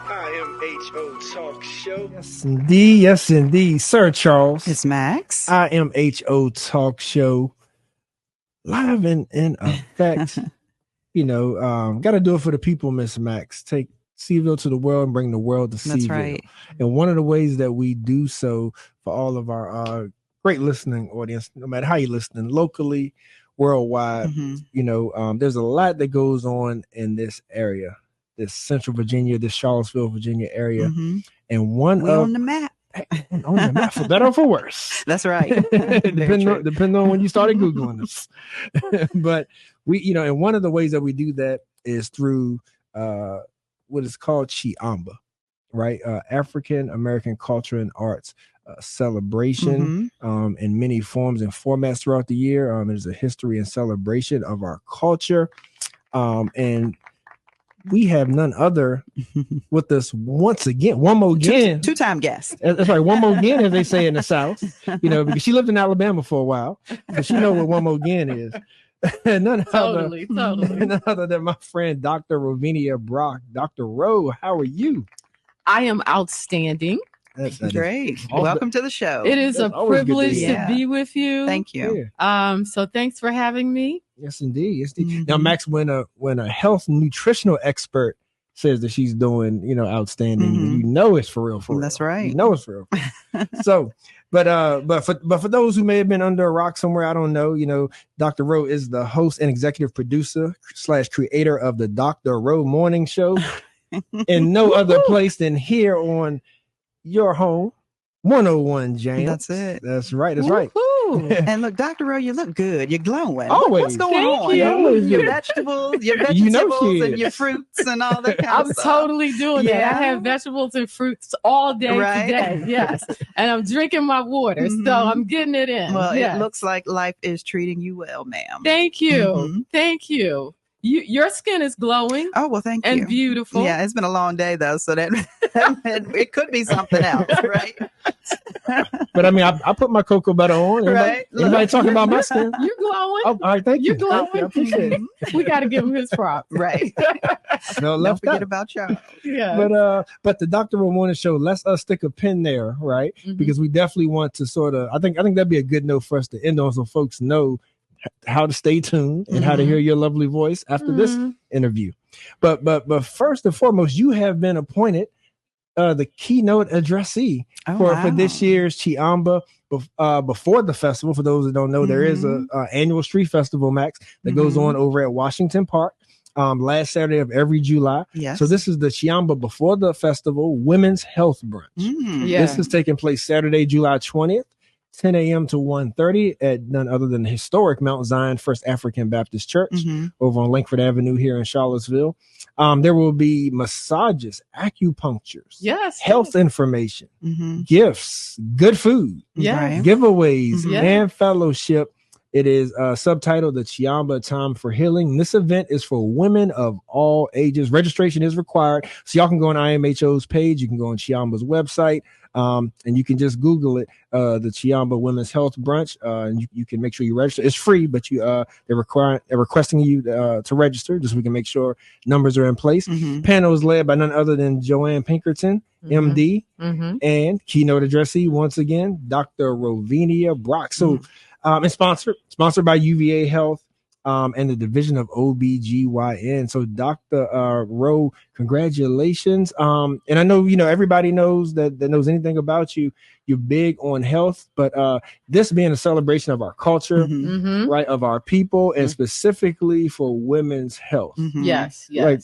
IMHO Talk Show. Yes, indeed. Sir Charles. It's Max. IMHO Talk Show. Live in effect. Got to do it for the people, Miss Max. Take Seville to the world and bring the world to Seville. That's right. And one of the ways that we do so for all of our great listening audience, no matter how you're listening, locally, worldwide, there's a lot that goes on in this area, this Central Virginia, this Charlottesville, Virginia area. And we're on the map. On the map, for better or for worse. That's right. Depending on when you started Googling this. But we, and one of the ways that we do that is through what is called Chihamba, right? African American culture and arts celebration in many forms and formats throughout the year. There's a history and celebration of our culture. And we have none other with us once again. One more again. Two-time guest. That's right. One more again, as they say in the South. Because she lived in Alabama for a while. So she know what one more again is. None other than my friend, Dr. Rovinia Brock. Dr. Ro, how are you? I am outstanding. That's great. Welcome to the show. It is a privilege to be with you. Thank you. So thanks for having me. Yes, indeed. Now, Max, when a health nutritional expert says that she's doing, outstanding, it's for real. That's right. It's for real. So, but for those who may have been under a rock somewhere, I don't know, Dr. Ro is the host and executive producer / creator of the Dr. Ro Morning Show, in no other place than here on your home, 101 James. That's it. That's right. That's right. And look, Dr. Ro, you look good. You're glowing. Always. What's going on? Your vegetables, and your fruits and all that kind of stuff. I'm totally doing that. I have vegetables and fruits all day today. Yes. And I'm drinking my water. So I'm getting it in. Well, it looks like life is treating you well, ma'am. Thank you. Thank you. Your skin is glowing. Oh, well, thank you. And beautiful. Yeah, it's been a long day, though, so that it could be something else, right? But I mean, I put my cocoa butter on. Anybody talking about my skin? You're glowing. Oh, all right, thank you. You're glowing. I appreciate it. We got to give him his props. Right. Don't forget about y'all. Yeah. But the Dr. Ro Morning Show, let's stick a pin there, right? Because we definitely want to sort of, I think that'd be a good note for us to end on, so folks know how to stay tuned and how to hear your lovely voice after this interview. But first and foremost, you have been appointed the keynote addressee for this year's Chihamba before the festival. For those that don't know, there is a annual street festival, Max, that goes on over at Washington Park last Saturday of every July. Yes. So this is the Chihamba before the festival Women's Health Brunch. This is taking place Saturday, July 20th. 10 a.m. to 1:30 at none other than the historic Mount Zion First African Baptist Church over on Langford Avenue here in Charlottesville. There will be massages, acupunctures, health information, gifts, good food, giveaways, and fellowship. It is subtitled The Chihamba Time for Healing. This event is for women of all ages. Registration is required. So y'all can go on IMHO's page. You can go on Chihamba's website. And you can just Google it, the Chihamba Women's Health Brunch, and you can make sure you register. It's free, but they're requesting you to register just so we can make sure numbers are in place. Panel is led by none other than Joanne Pinkerton, MD, and keynote addressee once again, Dr. Rovinia Brock. So, and sponsored by UVA Health. And the division of OBGYN. So Dr. Ro, congratulations. And I know, everybody knows that knows anything about you. You're big on health, but this being a celebration of our culture, right, of our people, and specifically for women's health. Yes. Like,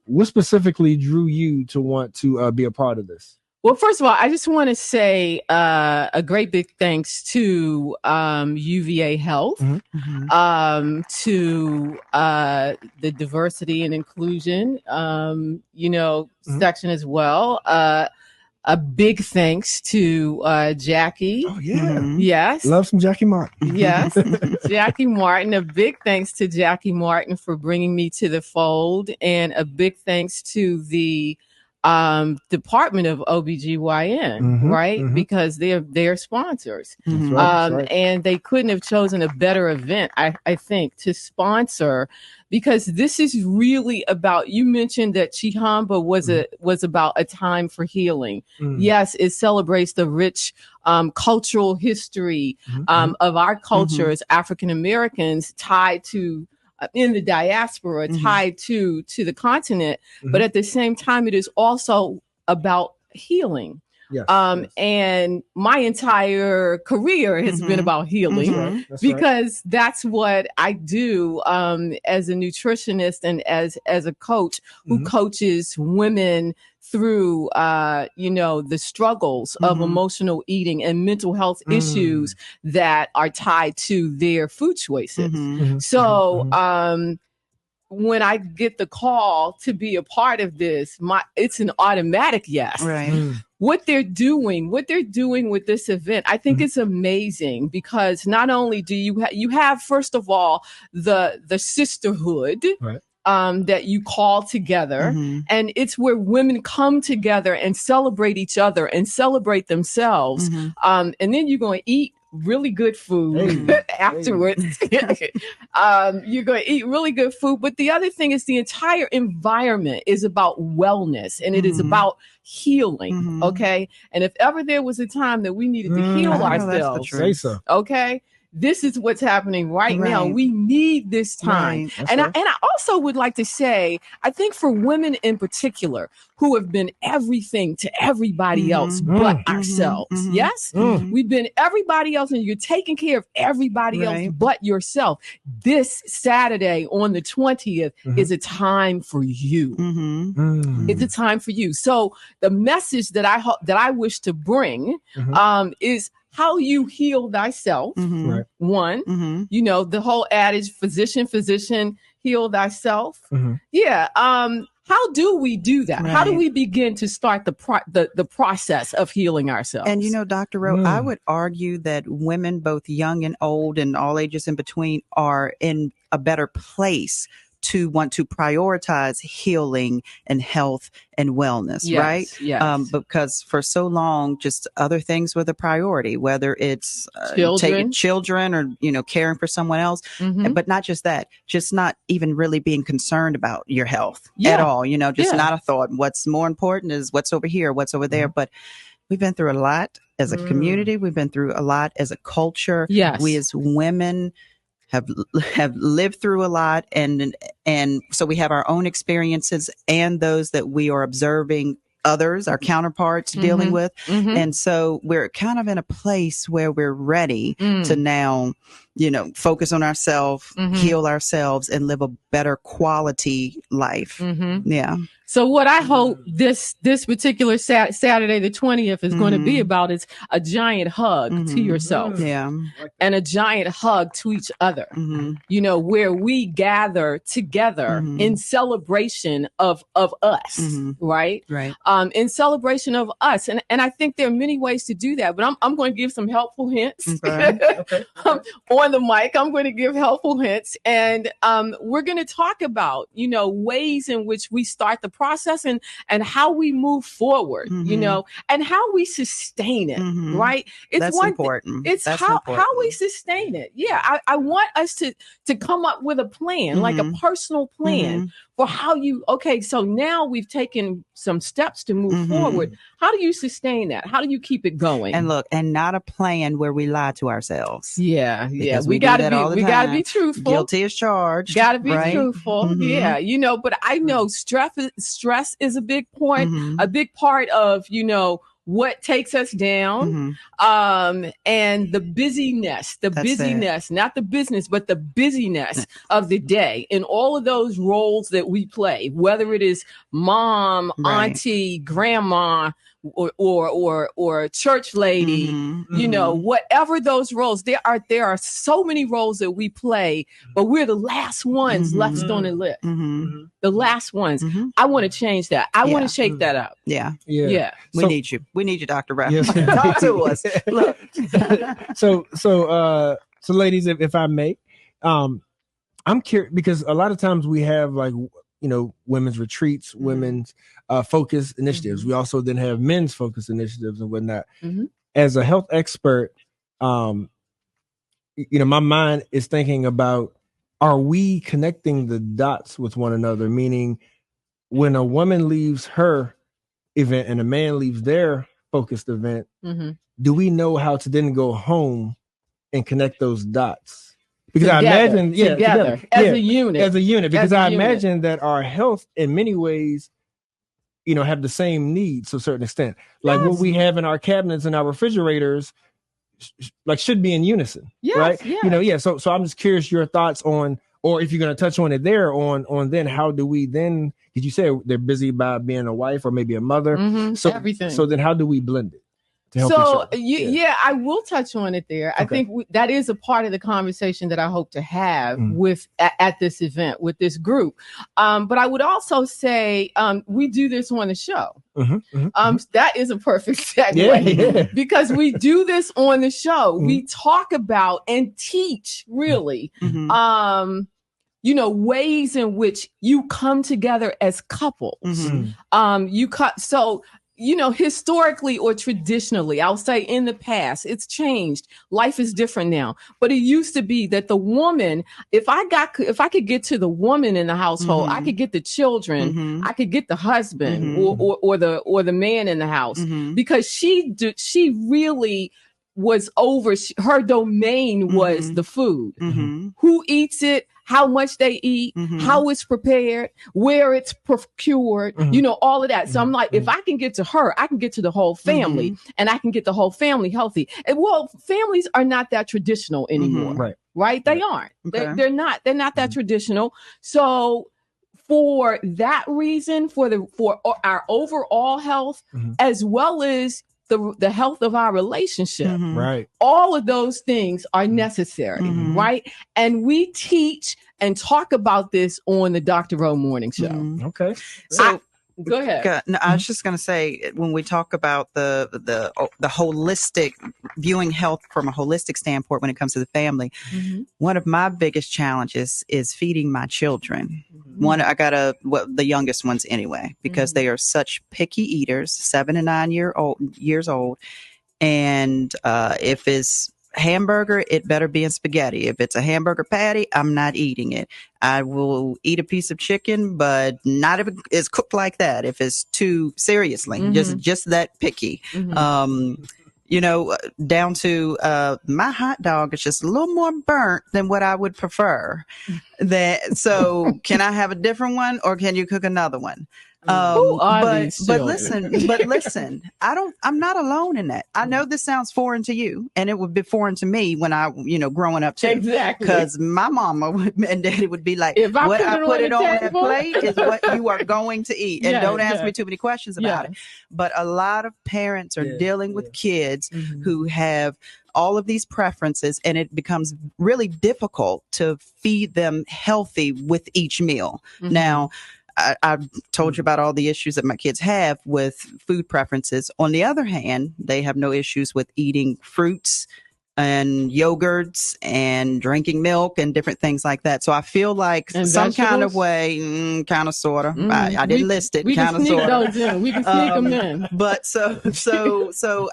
what specifically drew you to want to be a part of this? Well, first of all, I just want to say a great big thanks to UVA Health, to the diversity and inclusion, section as well. A big thanks to Jackie. Oh, yeah. Yes. Love some Jackie Martin. Yes. Jackie Martin. A big thanks to Jackie Martin for bringing me to the fold. And a big thanks to the department of OBGYN, right? Because they're sponsors. And they couldn't have chosen a better event, I think, to sponsor, because this is really about, you mentioned that Chihamba was about a time for healing. Yes, it celebrates the rich cultural history of our culture as African Americans tied to in the diaspora, tied to the continent, but at the same time, it is also about healing. Yes, and my entire career has been about healing, because that's what I do as a nutritionist and as a coach who coaches women through, the struggles of emotional eating and mental health issues that are tied to their food choices. So, when I get the call to be a part of this, it's an automatic yes. Right. What they're doing with this event, I think it's amazing, because not only do you have first of all the sisterhood. Right. That you call together, and it's where women come together and celebrate each other and celebrate themselves. And then you're going to eat really good food afterwards. You're going to eat really good food. But the other thing is the entire environment is about wellness, and it is about healing. Okay. And if ever there was a time that we needed to heal ourselves, okay, this is what's happening right now. We need this time. And I also would like to say, I think for women in particular who have been everything to everybody else but ourselves. Yes? We've been everybody else, and you're taking care of everybody else but yourself. This Saturday on the 20th is a time for you. It's a time for you. So the message that I wish to bring is how you heal thyself. One, the whole adage, physician, heal thyself. How do we do that? How do we begin to start the process of healing ourselves? And Dr. Rowe, I would argue that women, both young and old and all ages in between, are in a better place to want to prioritize healing and health and wellness, right? Yes. Because for so long, just other things were the priority, whether it's taking children or, caring for someone else. But not just that, just not even really being concerned about your health at all, just not a thought. What's more important is what's over here, what's over there. But we've been through a lot as a community. We've been through a lot as a culture. Yes. We as women have lived through a lot, and so we have our own experiences and those that we are observing others, our counterparts, dealing with. And so we're kind of in a place where we're ready to now, focus on ourselves, heal ourselves, and live a better quality life. So what I hope this particular Saturday, the 20th, is going to be about is a giant hug to yourself. And a giant hug to each other, where we gather together in celebration of us, right? In celebration of us. And I think there are many ways to do that, but I'm going to give some helpful hints on the mic. I'm going to give helpful hints, and we're going to talk about, ways in which we start the process and how we move forward, and how we sustain it, right? It's That's important. It's how we sustain it. I want us to come up with a plan, like a personal plan for how so now we've taken some steps to move forward. How do you sustain that? How do you keep it going? And look, and not a plan where we lie to ourselves. Because we gotta be truthful. Guilty as charged. Gotta be truthful. But I know stress is a big point, a big part of, what takes us down, and the busyness, not the business, but the busyness of the day, and all of those roles that we play, whether it is mom, auntie, grandma, or church lady, whatever those roles, there are so many roles that we play, but we're the last ones left on the list. The last ones. I want to change that. I want to shake that up. We need you. We need you, Dr. Rapp. Talk to us. Look. So ladies, if I may, I'm curious, because a lot of times we have like women's retreats, women's focus initiatives. We also then have men's focus initiatives and whatnot. As a health expert, my mind is thinking about, are we connecting the dots with one another? Meaning, when a woman leaves her event and a man leaves their focused event, do we know how to then go home and connect those dots? Because together, I imagine, together. As a unit. Because I imagine that our health, in many ways, have the same needs to a certain extent. Like what we have in our cabinets and our refrigerators, like should be in unison, right? Yes. So I'm just curious your thoughts on, or if you're going to touch on it there, on then how do we then? Did you say they're busy by being a wife or maybe a mother? So everything. So then how do we blend it? So I will touch on it there. Okay. I think that is a part of the conversation that I hope to have with at this event with this group. But I would also say we do this on the show. That is a perfect segue because we do this on the show. We talk about and teach really. Ways in which you come together as couples. Historically or traditionally, I'll say in the past, it's changed. Life is different now. But it used to be that the woman, if I could get to the woman in the household, I could get the children, I could get the husband or the man in the house because she really was over, her domain was the food. Who eats it? How much they eat, how it's prepared, where it's procured, all of that. So I'm like, if I can get to her, I can get to the whole family and I can get the whole family healthy. And families are not that traditional anymore, right? They aren't. Okay. They're not that traditional. So for that reason, for our overall health, as well as the health of our relationship, right? All of those things are necessary, right? And we teach and talk about this on the Dr. O Morning Show. Okay, so go ahead. No, I was just going to say, when we talk about the holistic, viewing health from a holistic standpoint when it comes to the family, one of my biggest challenges is feeding my children. I got the youngest ones anyway, because they are such picky eaters, 7 and 9 years old. And if it's hamburger, it better be in spaghetti. If it's a hamburger patty, I'm not eating it. I will eat a piece of chicken, but not if it's cooked like that. If it's too seriously, just that picky. Down to my hot dog is just a little more burnt than what I would prefer. So can I have a different one, or can you cook another one? But listen, I'm not alone in that. I know this sounds foreign to you, and it would be foreign to me when I, growing up too. Exactly. Because my mama and daddy would be like, what I put it on that plate is what you are going to eat. And don't ask me too many questions about it. But a lot of parents are dealing with kids who have all of these preferences, and it becomes really difficult to feed them healthy with each meal. Now, I've told you about all the issues that my kids have with food preferences. On the other hand, they have no issues with eating fruits and yogurts and drinking milk and different things like that. So I feel like some kind of way, kind of, sort of. I didn't list it. Kind of, sort of. We can sneak them in. But so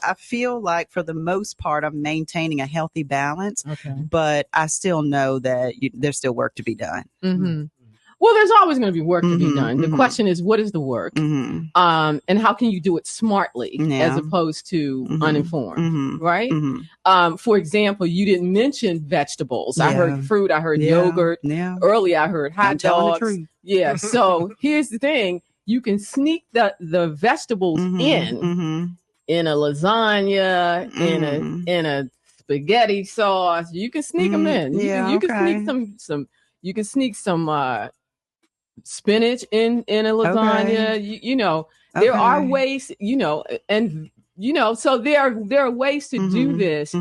I feel like for the most part, I'm maintaining a healthy balance. Okay. But I still know that there's still work to be done. Well, there's always going to be work to be done. The question is, what is the work? And how can you do it smartly as opposed to uninformed, right? For example, you didn't mention vegetables. I heard fruit. I heard yogurt. Earlier, I heard hot dogs. So here's the thing. You can sneak the vegetables in a lasagna, in a spaghetti sauce. You can sneak them in. You can sneak some spinach in a lasagna. There are ways, so there are ways to do this.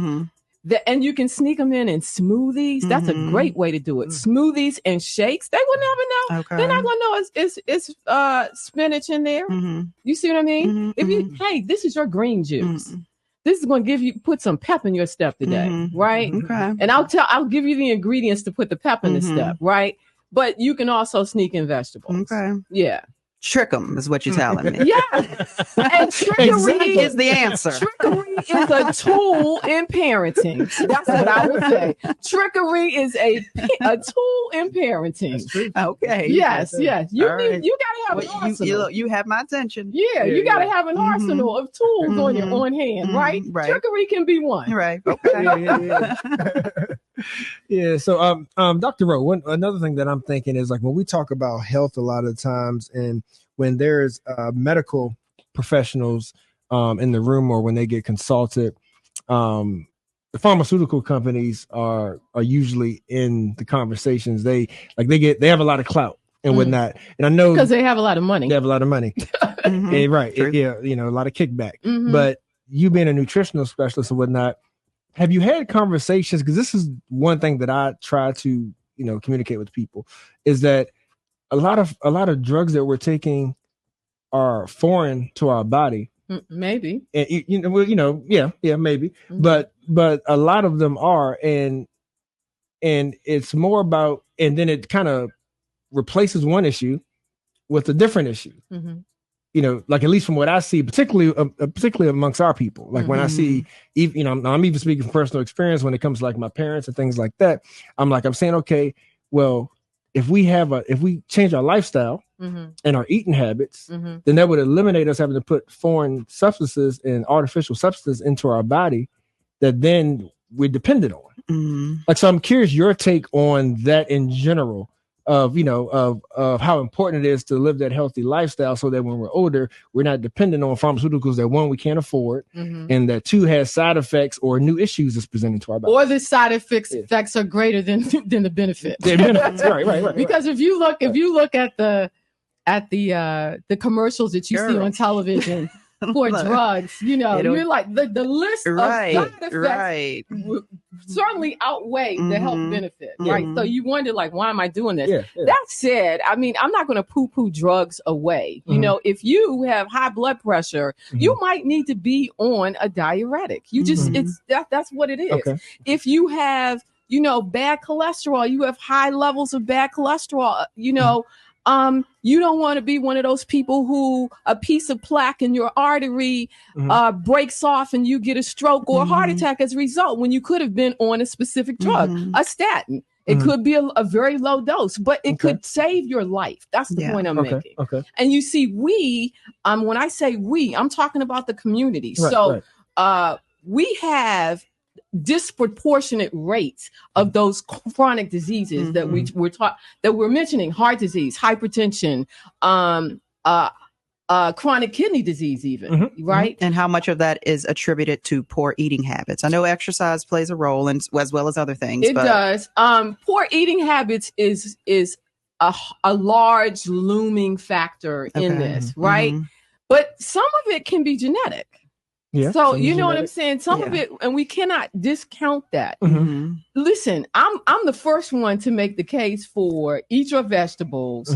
And you can sneak them in smoothies. That's a great way to do it. Smoothies and shakes. They will never know. They're not going to know it's spinach in there. You see what I mean? If this is your green juice. This is going to put some pep in your step today, right? And I'll give you the ingredients to put the pep in the step, right? but you can also sneak in vegetables. Okay. Yeah. Trick them is what you're telling me. Yeah. And trickery is the answer. Trickery is a tool in parenting. That's what I would say. Trickery is a tool in parenting. Okay. Yes. You gotta have an arsenal. You have my attention. Yeah, you gotta have an arsenal of tools on hand, right? Trickery can be one. Right. Okay. Yeah. So, Dr. Rowe, another thing that I'm thinking is like when we talk about health a lot of times, and when there's medical professionals in the room or when they get consulted, the pharmaceutical companies are usually in the conversations. They have a lot of clout and whatnot. And I know because they have a lot of money. They have a lot of money. And, right. Yeah. A lot of kickback. But you being a nutritional specialist and whatnot, have you had conversations? Because this is one thing that I try to, communicate with people is that a lot of drugs that we're taking are foreign to our body. Maybe. And, maybe. But a lot of them are, and it's more about, and then it kind of replaces one issue with a different issue. Like at least from what I see, particularly amongst our people, like when I see, I'm even speaking from personal experience when it comes to like my parents and things like that. I'm saying, okay, well, if we change our lifestyle and our eating habits, then that would eliminate us having to put foreign substances and artificial substances into our body that then we're dependent on. Like, so I'm curious your take on that in general. Of how important it is to live that healthy lifestyle so that when we're older, we're not dependent on pharmaceuticals that one, we can't afford, and that two, has side effects or new issues that's presented to our body. Or the side effects are greater than the benefits. Right. Because if you look at the commercials that you see on television for drugs, you're like the list of side effects certainly outweigh the health benefit, right? So you wonder, like, why am I doing this? That said, I mean, I'm not going to poo-poo drugs away. If you have high blood pressure, you might need to be on a diuretic. You just that's what it is. Okay. If you have bad cholesterol, you have high levels of bad cholesterol, you don't want to be one of those people who a piece of plaque in your artery breaks off and you get a stroke or a heart attack as a result when you could have been on a specific drug, a statin. It could be a very low dose, but it could save your life. That's the point I'm making. Okay. And you see, when I say we, I'm talking about the community. We have disproportionate rates of those chronic diseases that we're mentioning: heart disease, hypertension, chronic kidney disease, even right? And how much of that is attributed to poor eating habits? I know exercise plays a role, and as well as other things. It does. Poor eating habits is a large looming factor in this, right? But some of it can be genetic. Yeah, so you know what I'm saying? Some of it, and we cannot discount that. Listen, I'm the first one to make the case for eat your vegetables,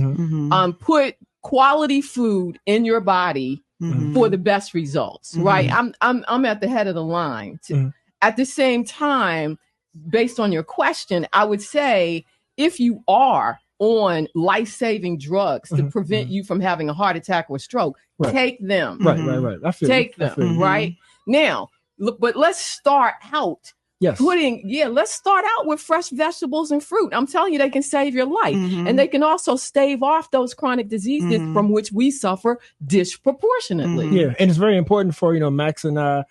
put quality food in your body for the best results, right? I'm at the head of the line. At the same time, based on your question, I would say if you are on life-saving drugs to prevent you from having a heart attack or stroke, take them. Right. Take them, right? Now, look, but let's start out let's start out with fresh vegetables and fruit. I'm telling you, they can save your life. And they can also stave off those chronic diseases from which we suffer disproportionately. Yeah, and it's very important for, Max and I,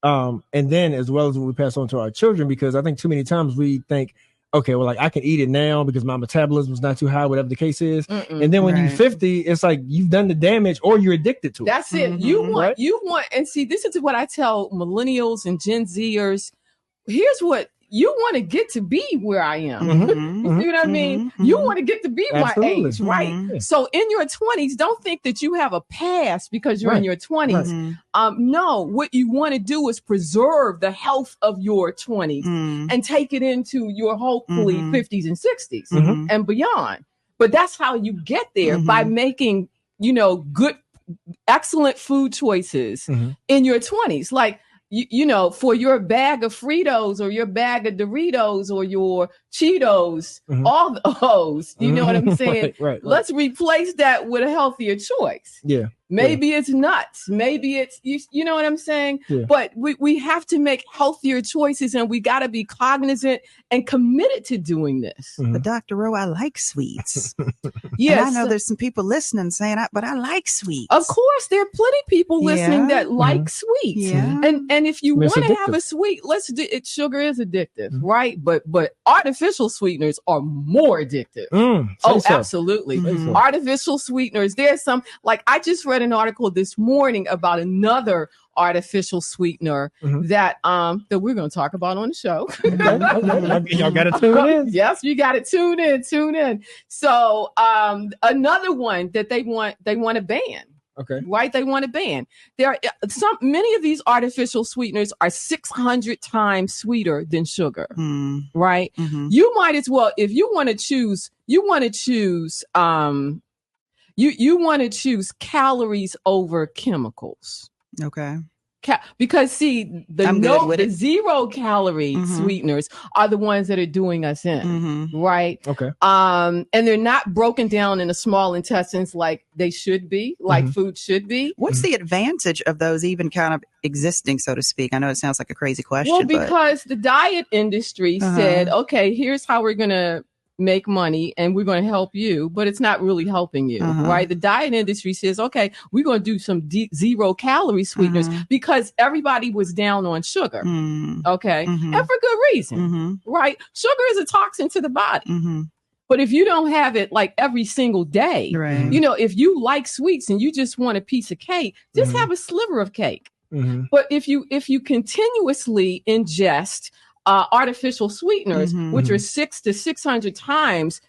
and then as well as what we pass on to our children, because I think too many times we think, okay, well, like I can eat it now because my metabolism is not too high, whatever the case is. And then when you're 50, it's like you've done the damage or you're addicted to it. That's it. You want, and see, this is what I tell millennials and Gen Zers. Here's what you want to get to be where I am. You know what I mean? You want to get to be my age, right? So in your 20s, don't think that you have a past because you're in your 20s. No, what you want to do is preserve the health of your 20s and take it into your hopefully 50s and 60s and beyond. But that's how you get there, by making, good, excellent food choices in your 20s. Like, you know, for your bag of Fritos or your bag of Doritos or your Cheetos, all those, you know what I'm saying? Right. Let's replace that with a healthier choice. Yeah. Maybe it's nuts. Maybe it's, you know what I'm saying? Yeah. But we have to make healthier choices, and we got to be cognizant and committed to doing this. But Dr. Rowe, I like sweets. Yes. And I know there's some people listening saying, but I like sweets. Of course, there are plenty of people listening that like sweets. Yeah. And if you want to have a sweet, sugar is addictive, right? But artificial sweeteners are more addictive. Absolutely. Artificial sweeteners. There's some, like, I just read an article this morning about another artificial sweetener that we're going to talk about on the show. Y'all got to tune in. Yes, you got to tune in. So another one that they want to ban. Okay. Right? They want to ban. There are many of these artificial sweeteners are 600 times sweeter than sugar. Right? You might as well, if you want to choose, you want to choose calories over chemicals. Okay. Because see, the 0 calorie sweeteners are the ones that are doing us in, right? Okay. And they're not broken down in the small intestines like they should be, like food should be. What's the advantage of those even kind of existing, so to speak? I know it sounds like a crazy question. Well, because the diet industry said, okay, here's how we're going to make money and we're going to help you, but it's not really helping you, right? The diet industry says, okay, we're going to do some 0 calorie sweeteners because everybody was down on sugar. Okay. And for good reason, right? Sugar is a toxin to the body. But if you don't have it like every single day, you know, if you like sweets and you just want a piece of cake, just have a sliver of cake. But if you continuously ingest artificial sweeteners, which are 600 to 600 times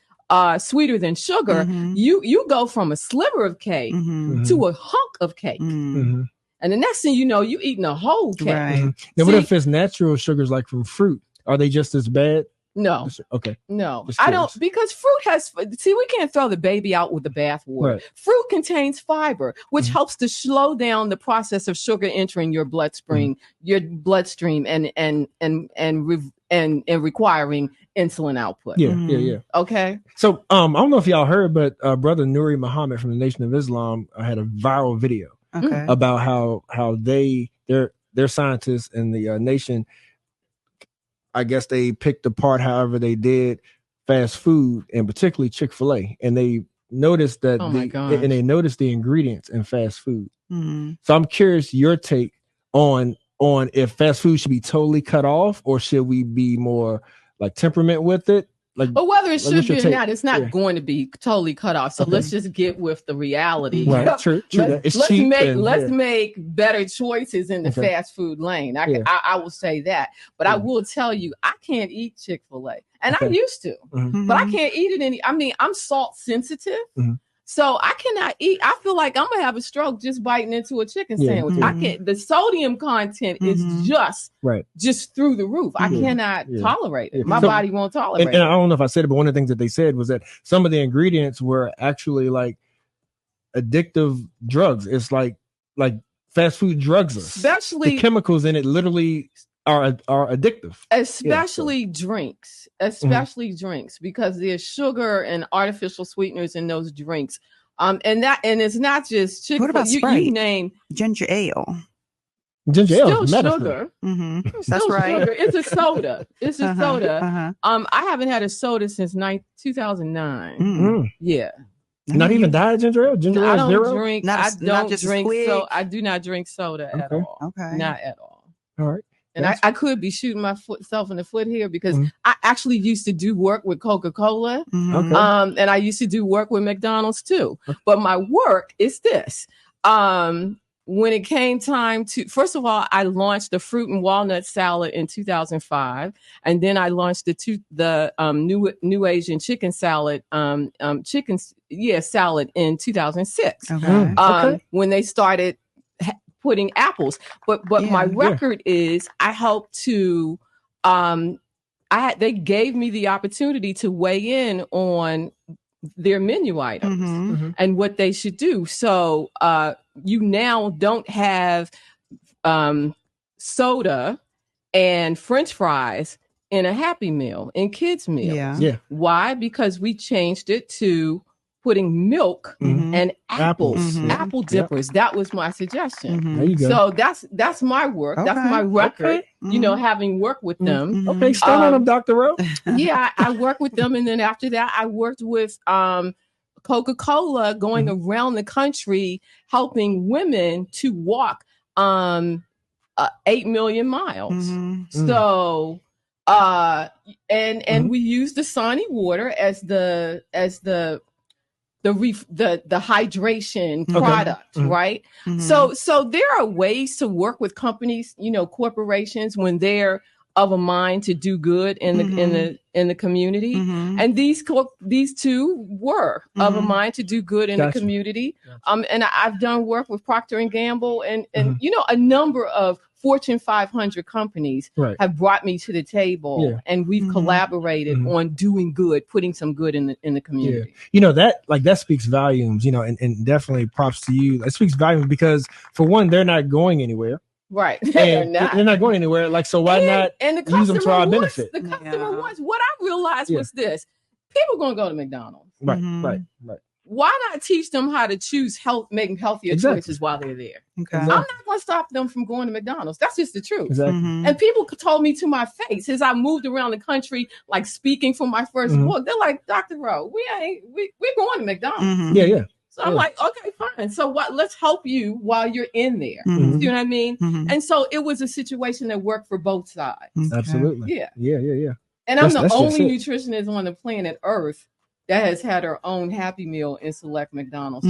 sweeter than sugar, you go from a sliver of cake to a hunk of cake. And the next thing you know, you're eating a whole cake. Now, what if it's natural sugars like from fruit? Are they just as bad? No. Okay. No, I don't, because fruit we can't throw the baby out with the bathwater. Right. Fruit contains fiber, which helps to slow down the process of sugar entering your bloodstream, and requiring insulin output. Yeah. Okay. So, I don't know if y'all heard, but Brother Nuri Muhammad from the Nation of Islam had a viral video about how their scientists in the nation, I guess they picked apart however they did fast food, and particularly Chick-fil-A, and they noticed that they noticed the ingredients in fast food. So I'm curious your take on if fast food should be totally cut off, or should we be more like temperament with it? Like, but whether it should be or not, it's not going to be totally cut off. So let's just get with the reality. Right, true. Let's make better choices in the fast food lane. I will say that, but I will tell you, I can't eat Chick-fil-A, and I used to, but I can't eat it I'm salt sensitive. So I cannot eat. I feel like I'm gonna have a stroke just biting into a chicken sandwich. I can't. The sodium content is just through the roof. I cannot tolerate it. My body won't tolerate it. And I don't know if I said it, but one of the things that they said was that some of the ingredients were actually like addictive drugs. It's like fast food drugs us. Especially the chemicals in it literally are addictive. Especially drinks. Drinks, because there's sugar and artificial sweeteners in those drinks. And it's not just Chick-fil-A. What about Sprite? You name ginger ale. Ginger ale, still sugar. That's right. Sugar. It's a soda. I haven't had a soda since 2009. Yeah. Not even diet ginger ale. Ginger ale I zero. I do not drink soda at all. Okay. Not at all. All right. And I could be shooting myself in the foot here, because I actually used to do work with Coca-Cola. And I used to do work with McDonald's too. But my work is this. When it came time to, first of all, I launched the fruit and walnut salad in 2005. And then I launched the new Asian chicken salad, salad in 2006. When they started putting apples, but my record is I helped to they gave me the opportunity to weigh in on their menu items and what they should do. So you now don't have soda and French fries in a Happy Meal, in kids' meals. Yeah. Why? Because we changed it to putting milk and apples, apple dippers. That was my suggestion. There you go. So that's my work. Okay. That's my record. You know, having worked with them. Okay, stand on them, Dr. Rowe. Yeah, I worked with them, and then after that, I worked with Coca-Cola, going around the country helping women to walk 8 million miles. So. And we use the Dasani water as the hydration product, right? So there are ways to work with companies, you know, corporations, when they're of a mind to do good in the community. And these two were of a mind to do good in the community. And I've done work with Procter and Gamble and you know, a number of Fortune 500 companies have brought me to the table, and we've collaborated on doing good, putting some good in the community. Yeah. You know, that speaks volumes, you know, and definitely props to you. It speaks volumes because, for one, they're not going anywhere. Right. They're not going anywhere. Like, so why not use them to our benefit? The customer wants, what I realized was this: people are going to go to McDonald's. Right. Why not teach them how to choose making healthier choices while they're there? Okay. I'm not going to stop them from going to McDonald's. That's just the truth. Exactly. And people told me to my face as I moved around the country, like speaking for my first book. They're like, Dr. Rowe, we're going to McDonald's. Yeah. So I'm like, okay, fine. So what? Let's help you while you're in there. You know what I mean? And so it was a situation that worked for both sides. Absolutely. Yeah. And I'm the only nutritionist on the planet Earth that has had her own Happy Meal in select McDonald's.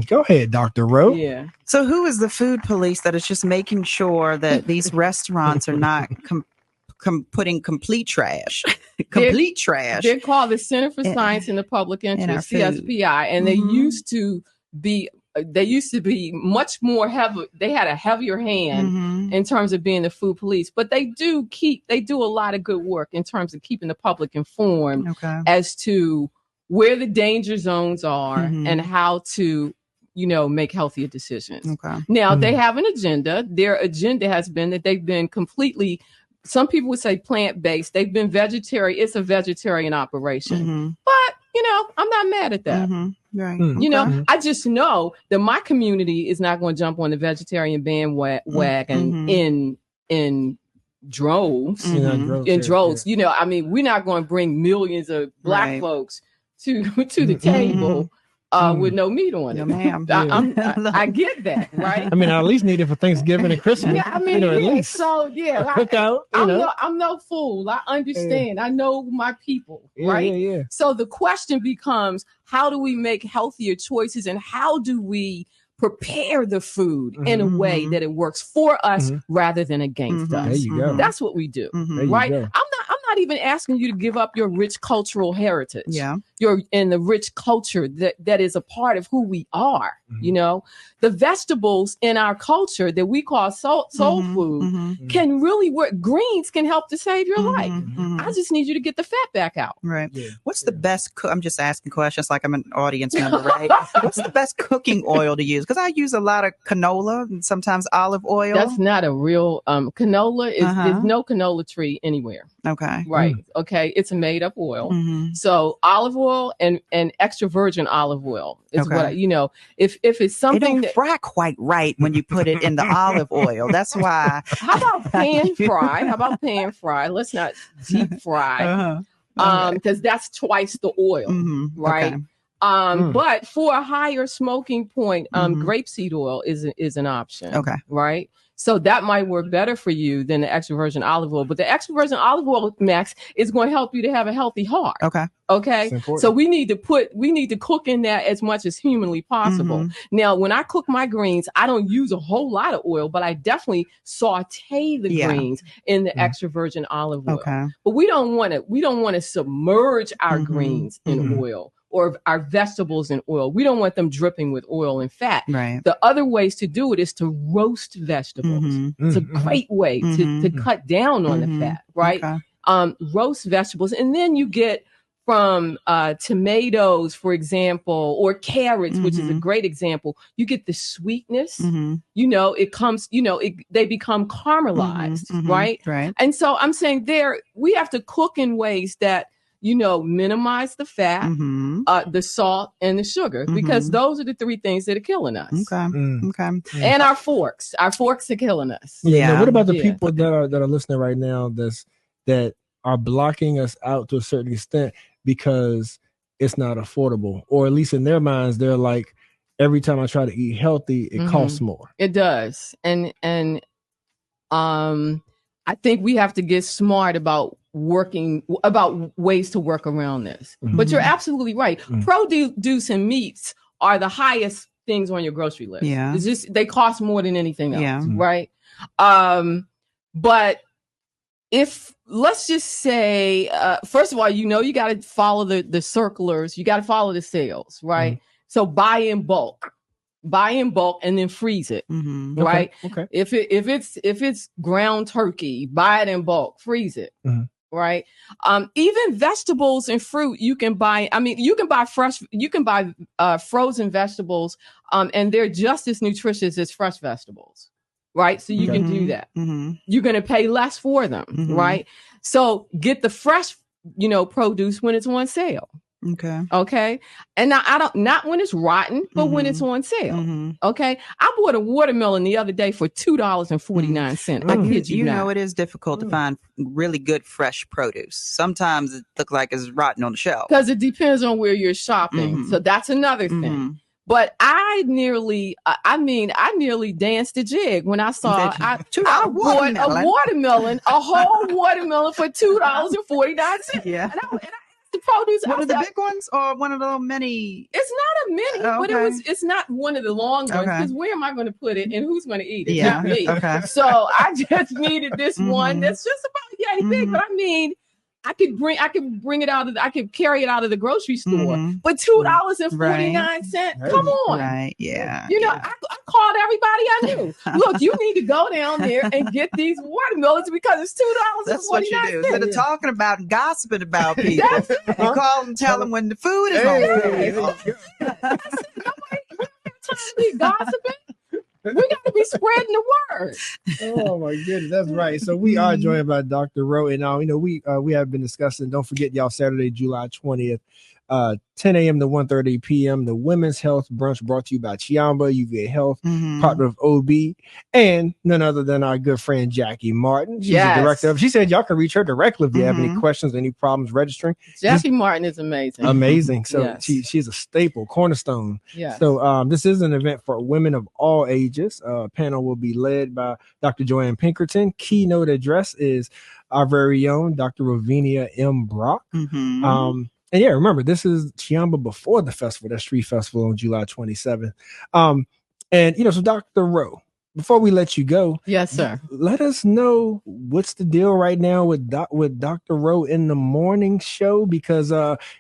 Go ahead, Dr. Rowe. Yeah. So who is the food police that is just making sure that these restaurants are not putting complete trash? Trash. They're called the Center for Science in the Public Interest, CSPI, and they used to be much more heavy. They had a heavier hand in terms of being the food police, but they do a lot of good work in terms of keeping the public informed as to where the danger zones are and how to, you know, make healthier decisions. Now, they have an agenda. Their agenda has been that they've been completely, some people would say plant-based. They've been vegetarian. It's a vegetarian operation. But, you know, I'm not mad at that. You know, I just know that my community is not going to jump on the vegetarian bandwagon in droves. In droves. You know, I mean, we're not going to bring millions of Black folks to the table with no meat on it. I get that, right? I mean, I at least need it for Thanksgiving and Christmas. Yeah, I mean, you know, at least. So cookout. I'm no fool. I understand. I know my people, right? Yeah. So the question becomes, how do we make healthier choices, and how do we prepare the food in a way that it works for us rather than against us? There you go. That's what we do, right? I'm not even asking you to give up your rich cultural heritage. You're in the rich culture that is a part of who we are. You know, the vegetables in our culture that we call soul food can really work. Greens can help to save your life. I just need you to get the fat back out. Right. Yeah. What's the best? I'm just asking questions like I'm an audience member, right? What's the best cooking oil to use? Because I use a lot of canola and sometimes olive oil. That's not a real canola. There's no canola tree anywhere. Okay. Right. Okay. It's a made up oil. So olive oil and extra virgin olive oil is what you know. If it's something it don't fry quite right when you put it in the olive oil. That's why. How about pan fry? Let's not deep fry. Because that's twice the oil, right? Okay. But for a higher smoking point, grapeseed oil is an option. Okay. Right. So that might work better for you than the extra virgin olive oil. But the extra virgin olive oil, Max, is going to help you to have a healthy heart. Okay. So we need to cook in that as much as humanly possible. Now, when I cook my greens, I don't use a whole lot of oil, but I definitely saute the greens in the extra virgin olive oil. But we don't want to submerge our greens in oil, or our vegetables in oil. We don't want them dripping with oil and fat. Right. The other ways to do it is to roast vegetables. It's a great way to cut down on the fat, right? Roast vegetables, and then you get from tomatoes, for example, or carrots, which is a great example, you get the sweetness. You know, it comes, you know, they become caramelized, right? Right. And so I'm saying we have to cook in ways that, you know, minimize the fat, the salt, and the sugar, because those are the three things that are killing us. Okay. And our forks are killing us. Yeah. Now, what about the people that are listening right now that are blocking us out to a certain extent because it's not affordable, or at least in their minds, they're like, every time I try to eat healthy, it costs more. It does. And I think we have to get smart about ways to work around this. But you're absolutely right. Produce and meats are the highest things on your grocery list. Yeah. It's just, they cost more than anything else. Yeah. Right. But if, let's just say, first of all, you know, you got to follow the circulars, you got to follow the sales, right? So buy in bulk and then freeze it, right? Okay. If it's ground turkey, buy it in bulk, freeze it, right? Even vegetables and fruit you can buy. I mean, you can buy frozen vegetables, and they're just as nutritious as fresh vegetables. Right. So you can do that. You're going to pay less for them. Right. So get the fresh, you know, produce when it's on sale. Okay. And now not when it's rotten, but when it's on sale. Okay. I bought a watermelon the other day for $2.49. I kid you not. Know, it is difficult to find really good fresh produce. Sometimes it looks like it's rotten on the shelf. Because it depends on where you're shopping. So that's another thing. But I nearly danced a jig when I saw I bought a watermelon, a whole watermelon for $2.49. Yeah. And I asked the produce. One of the big ones or one of the many? It's not a mini, but it's not one of the long ones, because where am I going to put it and who's going to eat it? Yeah. Not me. So I just needed this one that's just about yay big. But I mean, I could carry it out of the grocery store, but $2.49. Come on, right? Yeah, you know, I called everybody I knew. Look, you need to go down there and get these watermelons because it's $2.49. That's what you do. Instead of talking about and gossiping about people, you call and tell them when the food is on. Nobody time to be gossiping. We got to be spreading the word. Oh my goodness, that's right. So we are joined by Dr. Rowe, and now, you know, we have been discussing. Don't forget, y'all, Saturday, July 20th, 10 a.m. to 1:30 p.m. The Women's Health Brunch, brought to you by Chihamba, UVA Health, partner of OB, and none other than our good friend Jackie Martin. She's the director of. She said y'all can reach her directly if you have any questions, any problems registering. Jackie Martin is amazing. Amazing. So she's a staple, cornerstone. Yeah. So this is an event for women of all ages. Panel will be led by Dr. Joanne Pinkerton. Keynote address is our very own Dr. Ravinia M. Brock. And yeah, remember, this is Chihamba before the festival, that street festival on July 27th. And, you know, so Dr. Rowe, before we let you go, yes, sir, let us know what's the deal right now with Dr. Rowe in the morning show, because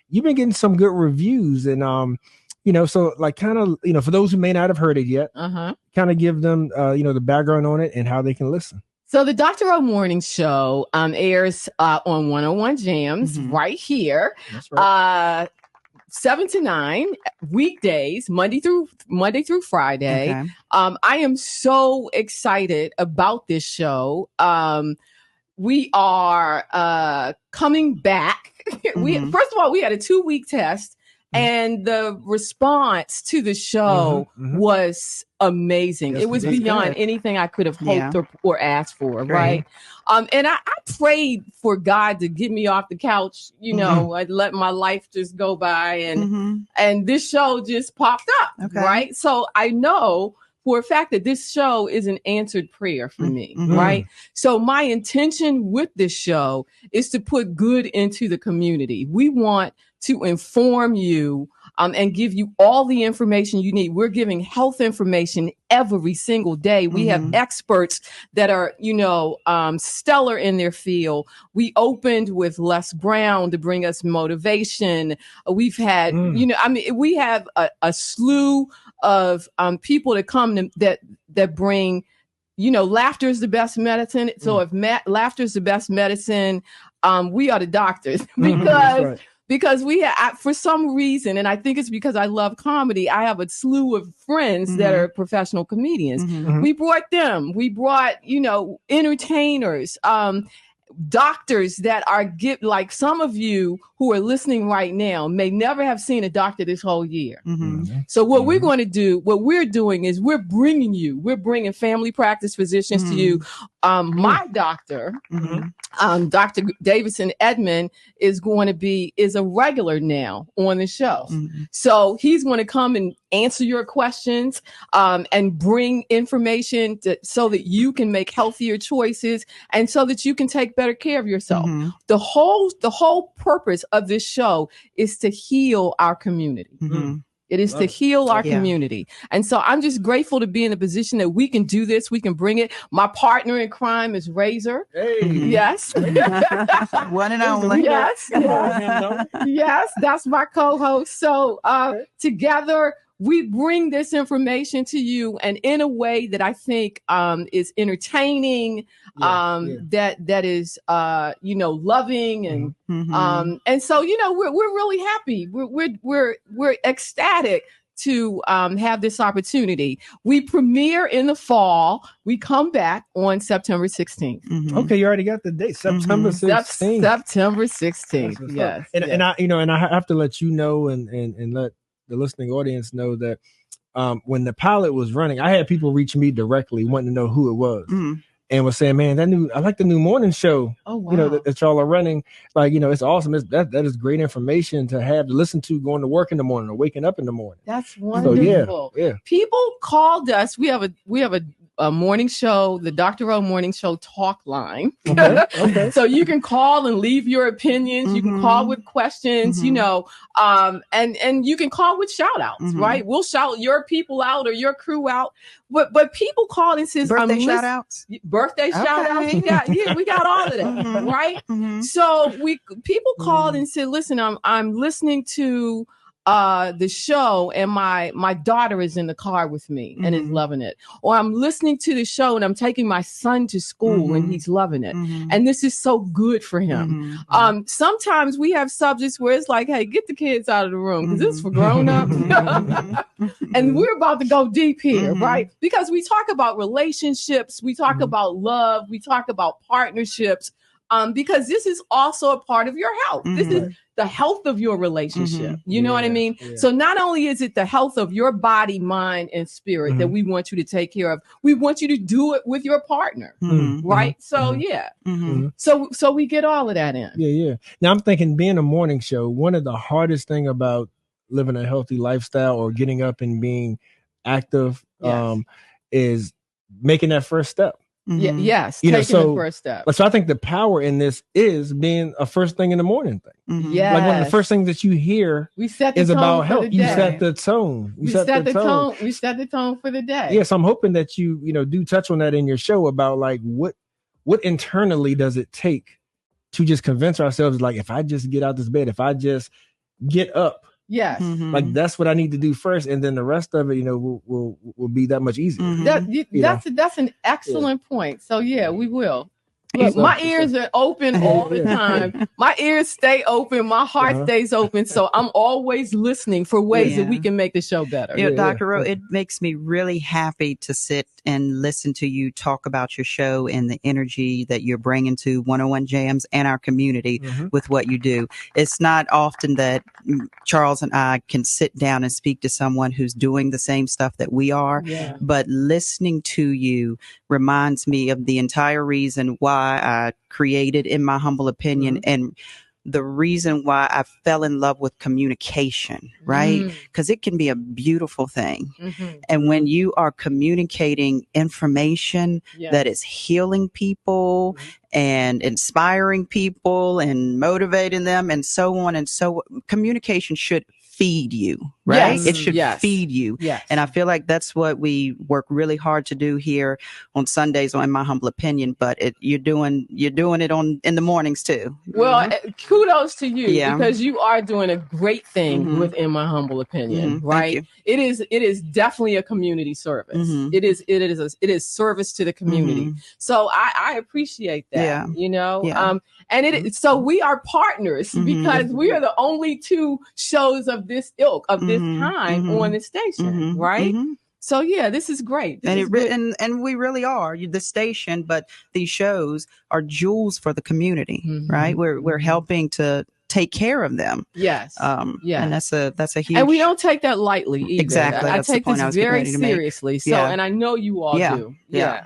you've been getting some good reviews, and you know, so like kind of, you know, for those who may not have heard it yet, kind of give them you know, the background on it and how they can listen. So the Dr. Rowe Morning Show airs on 101 Jams right here. That's right. 7 to 9 weekdays, Monday through Friday. Okay. I am so excited about this show. We are coming back. First of all, we had a 2-week test. And the response to the show was amazing. Yes, it was beyond anything I could have hoped or asked for, right? And I prayed for God to get me off the couch, you know, I'd let my life just go by, and this show just popped up, right? So I know for a fact that this show is an answered prayer for me, right? So my intention with this show is to put good into the community. We want to inform you and give you all the information you need. We're giving health information every single day. We have experts that are, you know, stellar in their field. We opened with Les Brown to bring us motivation. We've had, you know, I mean, we have a slew of people that come that bring, you know, laughter is the best medicine. So if laughter is the best medicine, we are the doctors, because because for some reason, and I think it's because I love comedy, I have a slew of friends that are professional comedians. We brought them. We brought, entertainers, doctors that are like some of you who are listening right now may never have seen a doctor this whole year. So what we're going to do, what we're doing is we're bringing family practice physicians to you. My doctor, Dr. Davidson Edmond is a regular now on the show. So he's going to come and answer your questions, and bring information so that you can make healthier choices and so that you can take better care of yourself. The whole purpose of this show is to heal our community. It is to heal our community. And so I'm just grateful to be in a position that we can do this. We can bring it. My partner in crime is Razor. Hey. Yes. One and only. Yes. Yes, that's my co-host. So together, we bring this information to you, and in a way that I think is entertaining, that is loving, and so we're really happy. We're ecstatic to have this opportunity. We premiere in the fall. We come back on September 16th. Okay, you already got the date, September 16th. September 16th. Yes. And I have to let you know and let the listening audience know that when the pilot was running, I had people reach me directly wanting to know who it was, and was saying, "Man, I like the new morning show. Oh, wow. That y'all are running. Like, it's awesome. That is great information to have to listen to going to work in the morning or waking up in the morning. That's wonderful. So, yeah. People called us. We have a morning show, the Dr. O Morning Show talk line. Okay. So you can call and leave your opinions. You can call with questions, and you can call with shout outs, right? We'll shout your people out or your crew out. But people call and says, birthday shout outs. Birthday shout outs. We got all of that, right? So people called and said, listen, I'm listening to the show, and my daughter is in the car with me and is loving it. Or I'm listening to the show and I'm taking my son to school and he's loving it. And this is so good for him. Sometimes we have subjects where it's like, hey, get the kids out of the room because this is for grown-ups. And we're about to go deep here, right? Because we talk about relationships, we talk about love, we talk about partnerships, because this is also a part of your health. This is the health of your relationship. You know what I mean? Yeah. So not only is it the health of your body, mind, and spirit that we want you to take care of, we want you to do it with your partner, right? So so we get all of that in. Yeah. Now I'm thinking, being a morning show, one of the hardest thing about living a healthy lifestyle or getting up and being active is making that first step. Yes, taking the first step. So I think the power in this is being a first thing in the morning thing. Yes. Like one of the first things that you hear is about health. You set the tone. We set the tone. We set the tone for the day. Yes, I'm hoping that you do touch on that in your show about like what internally does it take to just convince ourselves, like, if I just get out this bed, if I just get up. Yes. Like that's what I need to do first, and then the rest of it, will be that much easier. That's an excellent point. So we will. Look, my ears are open all the time. My ears stay open. My heart stays open. So I'm always listening for ways that we can make the show better. Dr. O, it makes me really happy to sit and listen to you talk about your show and the energy that you're bringing to 101 Jams and our community with what you do. It's not often that Charles and I can sit down and speak to someone who's doing the same stuff that we are, but listening to you reminds me of the entire reason why I created, in my humble opinion, and the reason why I fell in love with communication, right? Because it can be a beautiful thing. And when you are communicating information that is healing people and inspiring people and motivating them and so on and so, communication should feed you, right? Yes. It should feed you. Yes. And I feel like that's what we work really hard to do here on Sundays, in my humble opinion, but you're doing it in the mornings too. Well, kudos to you because you are doing a great thing within my humble opinion, right? It is definitely a community service. It is service to the community. So I appreciate that, and so we are partners because we are the only two shows of this ilk of this kind on the station, right? So this is great. And we really are the station, but these shows are jewels for the community, right? We're helping to take care of them. Yes. And that's a huge. And we don't take that lightly either. Exactly. I take this very seriously. So, and I know you all do. Yeah.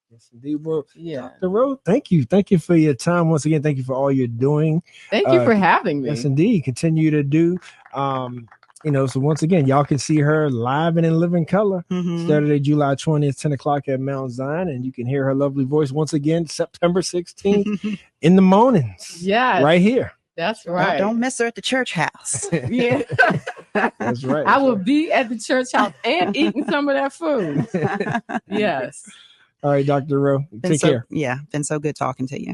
Yes, indeed. Well, Dr. Rowe, thank you. Thank you for your time. Once again, thank you for all you're doing. Thank you for having me. Yes, indeed. Continue to do. So once again, y'all can see her live and in living color Saturday, July 20th, 10 o'clock at Mount Zion. And you can hear her lovely voice once again, September 16th in the mornings. Yes. Right here. That's right. Well, don't miss her at the church house. Yeah. That's right. I will be at the church house and eating some of that food. Yes. All right, Dr. Rowe. Take care. Yeah. Been so good talking to you.